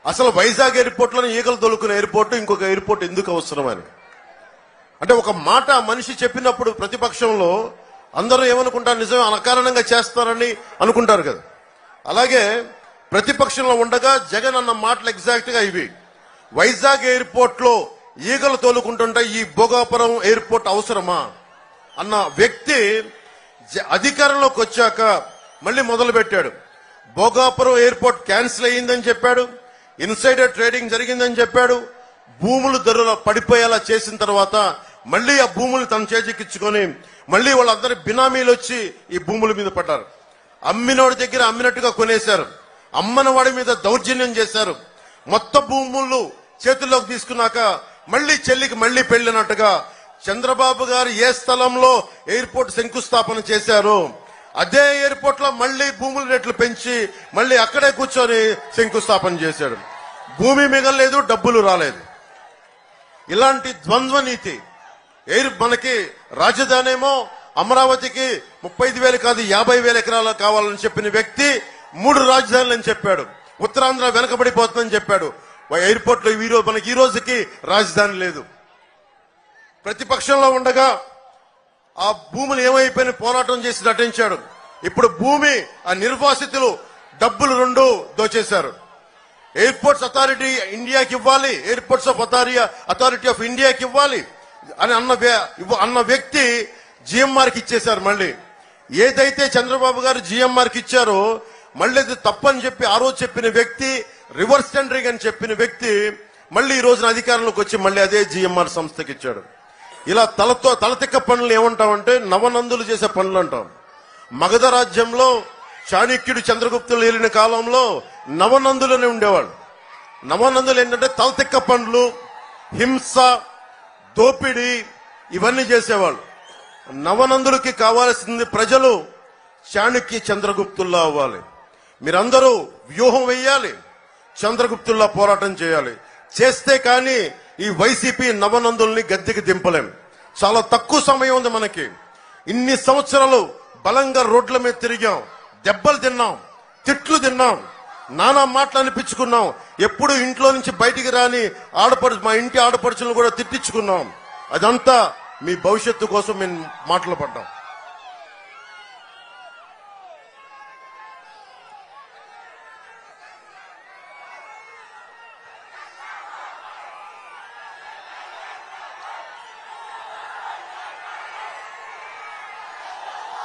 అసలు వైజాగ్ ఎయిర్పోర్ట్ లోనే ఈగలు తొలుకునే ఎయిర్పోర్ట్ ఇంకొక ఎయిర్పోర్ట్ ఎందుకు అవసరమని. అంటే ఒక మాట మనిషి చెప్పినప్పుడు ప్రతిపక్షంలో అందరూ ఏమనుకుంటారు, నిజమే అకారణంగా చేస్తారని అనుకుంటారు కదా. అలాగే ప్రతిపక్షంలో ఉండగా జగన్ అన్న మాటలు ఎగ్జాక్ట్ గా ఇవి. వైజాగ్ ఎయిర్పోర్ట్ లో ఈగలు తోలుకుంటుంటే ఈ భోగాపురం ఎయిర్పోర్ట్ అవసరమా అన్న వ్యక్తి అధికారంలోకి వచ్చాక మళ్ళీ మొదలు పెట్టాడు. భోగాపురం ఎయిర్పోర్ట్ క్యాన్సిల్ అయ్యిందని చెప్పాడు, ఇన్సైడర్ ట్రేడింగ్ జరిగిందని చెప్పాడు. భూములు ధరలు పడిపోయేలా చేసిన తర్వాత మళ్ళీ ఆ భూములు తన చేజిక్కించుకొని మళ్ళీ వాళ్ళందరి బినామీలు వచ్చి ఈ భూముల మీద పడ్డారు. అమ్మినోడి దగ్గర అమ్మినట్టుగా కొనేశారు, అమ్మని వాడి మీద దౌర్జన్యం చేశారు. మొత్తం భూములు చేతుల్లోకి తీసుకున్నాక మళ్ళీ చెల్లికి మళ్ళీ పెళ్లినట్టుగా చంద్రబాబు గారు ఏ స్థలంలో ఎయిర్పోర్ట్ శంకుస్థాపన చేశారు అదే ఎయిర్పోర్ట్ లో మళ్ళీ భూముల రేట్లు పెంచి మళ్ళీ అక్కడే కూర్చొని శంకుస్థాపన చేశాడు. భూమి మిగలలేదు, డబ్బులు రాలేదు. ఇలాంటి ద్వంద్వ నీతి. మనకి రాజధాని ఏమో అమరావతికి 35,000 కాదు 50,000 ఎకరాలు కావాలని చెప్పిన వ్యక్తి 3 రాజధానులని చెప్పాడు. ఉత్తరాంధ్ర వెనకబడిపోతుందని చెప్పాడు. ఎయిర్పోర్ట్ లో మనకి ఈ రోజుకి రాజధాని లేదు. ప్రతిపక్షంలో ఉండగా ఆ భూములు ఏమైపోయిన పోరాటం చేసి నటించాడు. ఇప్పుడు భూమి ఆ నిర్వాసితులు డబ్బులు 2 దోచేశారు. ఎయిర్పోర్ట్స్ అథారిటీ ఇండియాకి ఇవ్వాలి, ఎయిర్పోర్ట్స్ ఆఫ్ అథారిటీ ఆఫ్ ఇండియాకి ఇవ్వాలి అని అన్న వ్యక్తి జిఎంఆర్కి ఇచ్చేశారు. మళ్ళీ ఏదైతే చంద్రబాబు గారు జిఎంఆర్కి ఇచ్చారో మళ్ళీ అది తప్పని చెప్పి ఆ రోజు చెప్పిన వ్యక్తి, రివర్స్ టెండరింగ్ అని చెప్పిన వ్యక్తి మళ్ళీ ఈ రోజున అధికారంలోకి వచ్చి మళ్ళీ అదే జిఎంఆర్ సంస్థకి ఇచ్చాడు. ఇలా తలతిక్క పనులు ఏమంటామంటే నవనందులు చేసే పనులు అంటాం. మగధ రాజ్యంలో చాణక్యుడు చంద్రగుప్తులు ఏలిన కాలంలో నవనందులనే ఉండేవాళ్ళు. నవనందులు ఏంటంటే తలతిక్క పనులు, హింస, దోపిడీ ఇవన్నీ చేసేవాళ్ళు. నవనందులకి కావాల్సింది ప్రజలు చాణక్య చంద్రగుప్తుల్లా అవ్వాలి. మీరందరూ వ్యూహం వేయాలి, చంద్రగుప్తుల్లా పోరాటం చేయాలి. చేస్తే కానీ ఈ వైసీపీ నవనందుల్ని గద్దెకి దింపలేం. చాలా తక్కువ సమయం ఉంది మనకి. ఇన్ని సంవత్సరాలు బలంగా రోడ్ల మీద తిరిగాం, దెబ్బలు తిన్నాం, తిట్లు తిన్నాం, నానా మాటలు అనిపించుకున్నాం. ఎప్పుడు ఇంట్లో నుంచి బయటికి రాని మా ఇంటి ఆడపడుచులను కూడా తిట్టించుకున్నాం. అదంతా మీ భవిష్యత్తు కోసం మేము మాటలు పడ్డాం.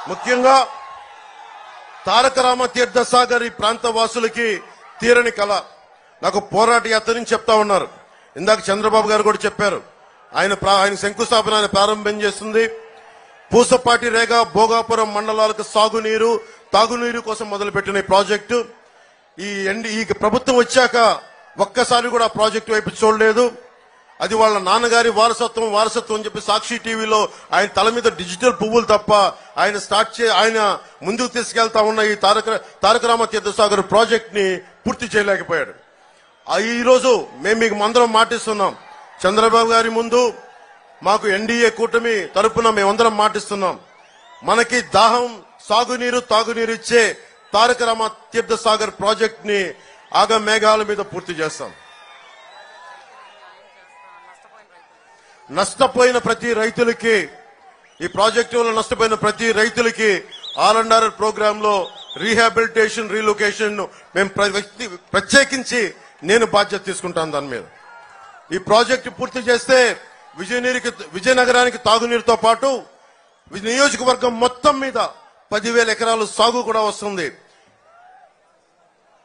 ముఖ్యంగా తారక రామ తీర్థ సాగర్ ఈ ప్రాంత వాసులకి తీరని కళ. నాకు పోరాట యాత్ర నుంచి చెప్తా ఉన్నారు. ఇందాక చంద్రబాబు గారు కూడా చెప్పారు. ఆయన శంకుస్థాపన ఆయన ప్రారంభం చేస్తుంది. పూసపాటి రేగ భోగాపురం మండలాలకు సాగునీరు, తాగునీరు కోసం మొదలుపెట్టిన ఈ ప్రాజెక్టు ఈ ప్రభుత్వం వచ్చాక ఒక్కసారి కూడా ఆ ప్రాజెక్టు వైపు చూడలేదు. అది వాళ్ళ నాన్నగారి వారసత్వం అని చెప్పి సాక్షి టీవీలో ఆయన తల మీద డిజిటల్ పువ్వులు తప్ప ఆయన ముందుకు తీసుకెళ్తా ఉన్న ఈ తారక రామ తీర్థసాగర్ ప్రాజెక్ట్ ని పూర్తి చేయలేకపోయాడు. ఈ రోజు మేము మీకు అందరం మాటిస్తున్నాం. చంద్రబాబు గారి ముందు మాకు ఎన్డీఏ కూటమి తరపున మేమందరం మాటిస్తున్నాం. మనకి దాహం, సాగునీరు, తాగునీరు ఇచ్చే తారక రామ తీర్థసాగర్ ప్రాజెక్ట్ ని ఆగమేఘాల మీద పూర్తి చేస్తాం. నష్టపోయిన ప్రతి రైతులకి, ఈ ప్రాజెక్టు వల్ల నష్టపోయిన ప్రతి రైతులకి R&R ప్రోగ్రామ్ లో రీహాబిలిటేషన్, రీలొకేషన్ మేము ప్రత్యేకించి నేను బాధ్యత తీసుకుంటాను. దాని మీద ఈ ప్రాజెక్టు పూర్తి చేస్తే విజయనగరానికి తాగునీరుతో పాటు నియోజకవర్గం మొత్తం మీద 10,000 ఎకరాలు సాగు కూడా వస్తుంది.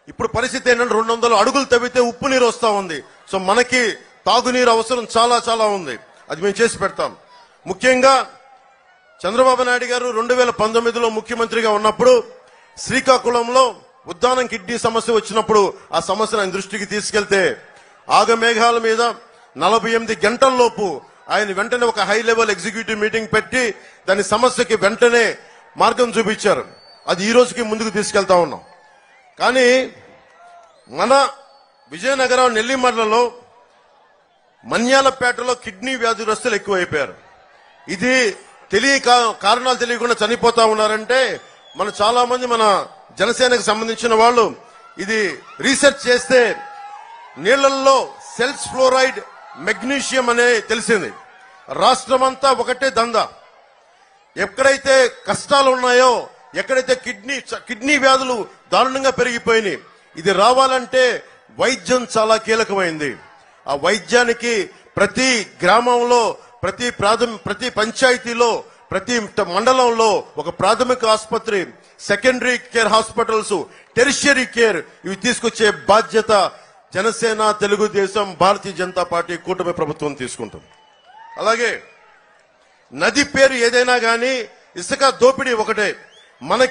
ఇప్పుడు పరిస్థితి ఏంటంటే 200 అడుగులు తవ్వితే ఉప్పు నీరు వస్తా ఉంది. సో మనకి తాగునీరు అవసరం చాలా చాలా ఉంది. అది మేము చేసి పెడతాం. ముఖ్యంగా చంద్రబాబు నాయుడు గారు 2019లో ముఖ్యమంత్రిగా ఉన్నప్పుడు శ్రీకాకుళంలో ఉద్దానం కిడ్నీ సమస్య వచ్చినప్పుడు ఆ సమస్యను ఆయన దృష్టికి తీసుకెళ్తే ఆగమేఘాల మీద 48 గంటల్లోపు ఆయన వెంటనే ఒక హై లెవెల్ ఎగ్జిక్యూటివ్ మీటింగ్ పెట్టి దాని సమస్యకి వెంటనే మార్గం చూపించారు. అది ఈ రోజుకి ముందుకు తీసుకెళ్తా ఉన్నాం. కానీ మన విజయనగరం నెల్లిమర్లలో, మన్యాలపేటలో కిడ్నీ వ్యాధిగ్రస్తులు ఎక్కువైపోయారు. ఇది కారణాలు తెలియకుండా చనిపోతా ఉన్నారంటే చాలా మంది మన జనసేనకు సంబంధించిన వాళ్ళు ఇది రీసెర్చ్ చేస్తే నీళ్లలో సెల్స్ ఫ్లోరైడ్, మెగ్నీషియం అనే తెలిసింది. రాష్ట్రమంతా ఒకటే దందా. ఎక్కడైతే కష్టాలు ఉన్నాయో, ఎక్కడైతే కిడ్నీ వ్యాధులు దారుణంగా పెరిగిపోయినాయి, ఇది రావాలంటే వైద్యం చాలా కీలకమైంది. ఆ వైద్యానికి ప్రతి గ్రామంలో, ప్రతి పంచాయతీలో, ప్రతి మండలంలో ఒక ప్రాథమిక ఆసుపత్రి, secondary care hospitals, tertiary care ఇవి తీసుకొచ్చే బాధ్యత జనసేన, తెలుగుదేశం, భారతీయ జనతా పార్టీ కూటమి ప్రభుత్వం తీసుకుంటుంది. అలాగే నది పేరు ఏదైనా గానీ ఇసుక దోపిడీ ఒకటే. మనకి